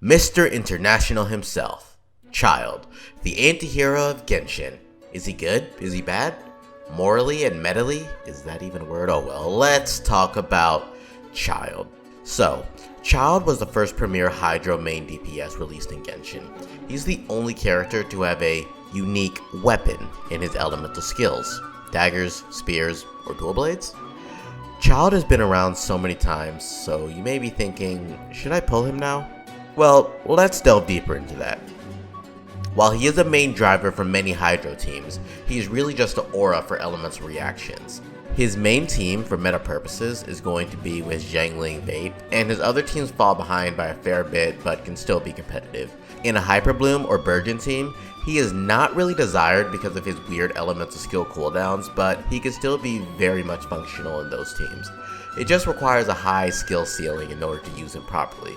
Mr. International himself, Childe, the anti-hero of Genshin. Is he good? Is he bad? Morally and mentally? Is that even a word? Oh well, let's talk about Childe. So, Childe was the first premier Hydro main DPS released in Genshin. He's the only character to have a unique weapon in his elemental skills. Daggers, spears, or dual blades? Childe has been around so many times, so you may be thinking, should I pull him now? Well, let's delve deeper into that. While he is a main driver for many Hydro teams, he is really just an aura for elemental reactions. His main team, for meta purposes, is going to be with Xiangling Vape, and his other teams fall behind by a fair bit but can still be competitive. In a Hyperbloom or Burgeon team, he is not really desired because of his weird elemental skill cooldowns, but he can still be very much functional in those teams. It just requires a high skill ceiling in order to use him properly.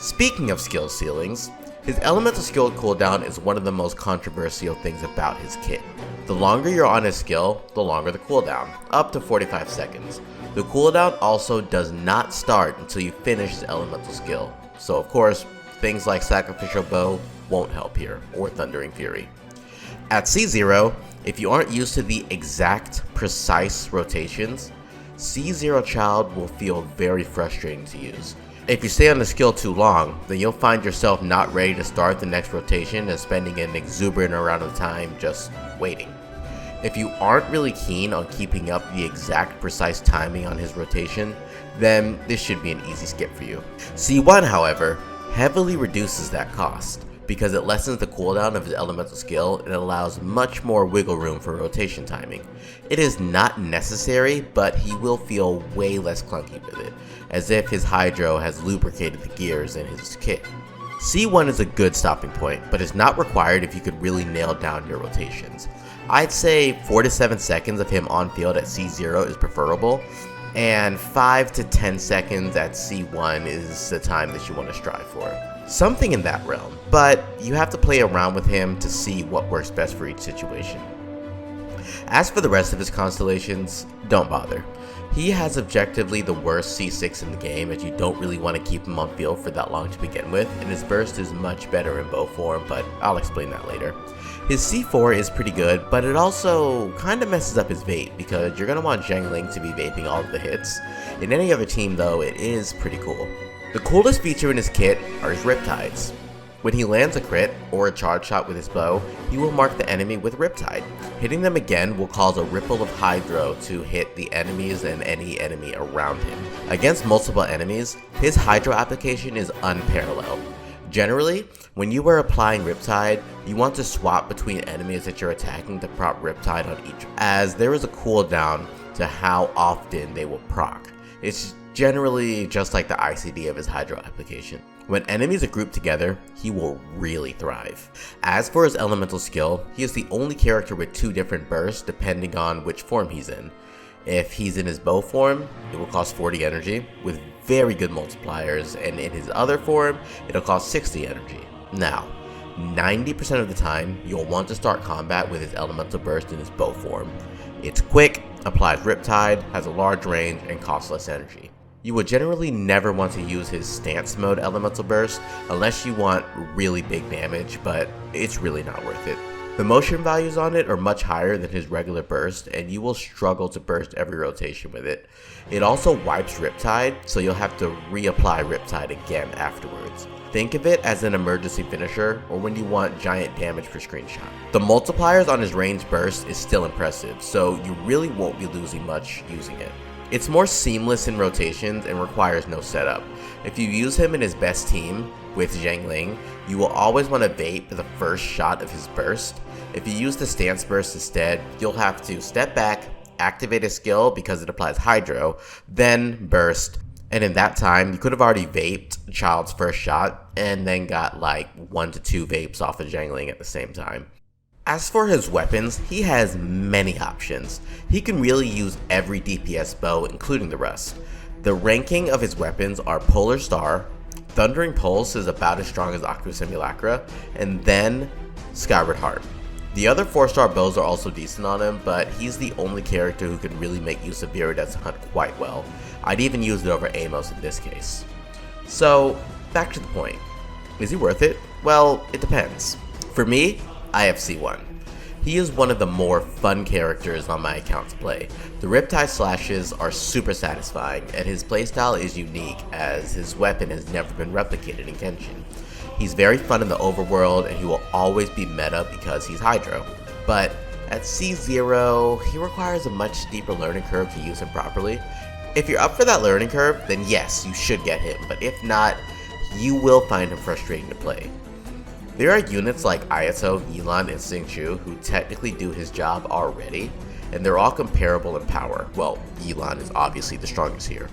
Speaking of skill ceilings, his elemental skill cooldown is one of the most controversial things about his kit. The longer you're on his skill, the longer the cooldown, up to 45 seconds. The cooldown also does not start until you finish his elemental skill, so of course, things like Sacrificial Bow won't help here, or Thundering Fury. At C0, if you aren't used to the exact, precise rotations, C0 Childe will feel very frustrating to use. If you stay on the skill too long, then you'll find yourself not ready to start the next rotation and spending an exuberant amount of time just waiting. If you aren't really keen on keeping up the exact precise timing on his rotation, then this should be an easy skip for you. C1, however, heavily reduces that cost, because it lessens the cooldown of his elemental skill and allows much more wiggle room for rotation timing. It is not necessary, but he will feel way less clunky with it, as if his Hydro has lubricated the gears in his kit. C1 is a good stopping point, but is not required if you could really nail down your rotations. I'd say 4 to 7 seconds of him on field at C0 is preferable, and 5 to 10 seconds at C1 is the time that you want to strive for. Something in that realm, but you have to play around with him to see what works best for each situation. As for the rest of his constellations, don't bother. He has objectively the worst C6 in the game, as you don't really want to keep him on field for that long to begin with, and his burst is much better in bow form, but I'll explain that later. His C4 is pretty good, but it also kinda messes up his vape, because you're gonna want Xiangling to be vaping all of the hits. In any other team though, it is pretty cool. The coolest feature in his kit are his Riptides. When he lands a crit, or a charge shot with his bow, he will mark the enemy with Riptide. Hitting them again will cause a ripple of Hydro to hit the enemies and any enemy around him. Against multiple enemies, his Hydro application is unparalleled. Generally, when you are applying Riptide, you want to swap between enemies that you're attacking to prop Riptide on each, as there is a cooldown to how often they will proc. It's generally just like the ICD of his Hydro application. When enemies are grouped together, he will really thrive. As for his elemental skill, he is the only character with 2 different bursts depending on which form he's in. If he's in his bow form, it will cost 40 energy, with very good multipliers, and in his other form, it'll cost 60 energy. Now, 90% of the time, you'll want to start combat with his elemental burst in his bow form. It's quick, applies Riptide, has a large range, and costs less energy. You would generally never want to use his stance mode elemental burst unless you want really big damage, but it's really not worth it. The motion values on it are much higher than his regular burst, and you will struggle to burst every rotation with it. It also wipes Riptide, so you'll have to reapply Riptide again afterwards. Think of it as an emergency finisher, or when you want giant damage per screenshot. The multipliers on his range burst is still impressive, so you really won't be losing much using it. It's more seamless in rotations and requires no setup. If you use him in his best team, with Xiangling, you will always want to vape the first shot of his burst. If you use the stance burst instead, you'll have to step back, activate a skill because it applies Hydro, then burst, and in that time, you could have already vaped Childe's first shot, and then got like 1 to 2 vapes off of Xiangling at the same time. As for his weapons, he has many options. He can really use every DPS bow, including the rest. The ranking of his weapons are Polar Star, Thundering Pulse is about as strong as Aqua Simulacra, and then Skyward Heart. The other 4-star bows are also decent on him, but he's the only character who can really make use of Viridet's Hunt quite well. I'd even use it over Amos in this case. So, back to the point. Is he worth it? Well, it depends. For me, I have C1. He is one of the more fun characters on my account to play. The Riptide slashes are super satisfying, and his playstyle is unique as his weapon has never been replicated in Genshin. He's very fun in the overworld, and he will always be meta because he's Hydro. But at C0, he requires a much steeper learning curve to use him properly. If you're up for that learning curve, then yes, you should get him, but if not, you will find him frustrating to play. There are units like Ayato, Yelan, and Xingqiu who technically do his job already, and they're all comparable in power. Well, Yelan is obviously the strongest here.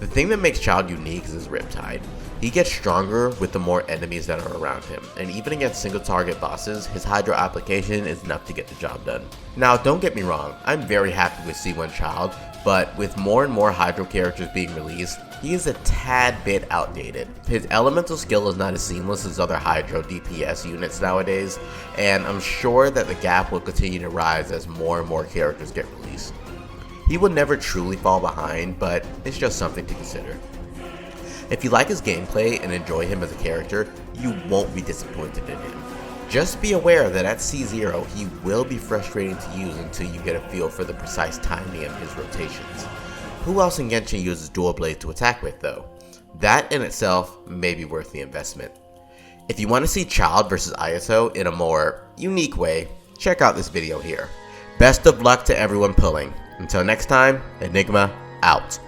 The thing that makes Childe unique is his Riptide. He gets stronger with the more enemies that are around him, and even against single target bosses, his Hydro application is enough to get the job done. Now, don't get me wrong, I'm very happy with C1 Childe, but with more and more Hydro characters being released, he is a tad bit outdated. His elemental skill is not as seamless as other Hydro DPS units nowadays, and I'm sure that the gap will continue to rise as more and more characters get released. He will never truly fall behind, but it's just something to consider. If you like his gameplay and enjoy him as a character, you won't be disappointed in him. Just be aware that at C0, he will be frustrating to use until you get a feel for the precise timing of his rotations. Who else in Genshin uses dual blade to attack with though? That in itself may be worth the investment. If you want to see Childe versus Ayato in a more unique way, check out this video here. Best of luck to everyone pulling. Until next time, Enigma out.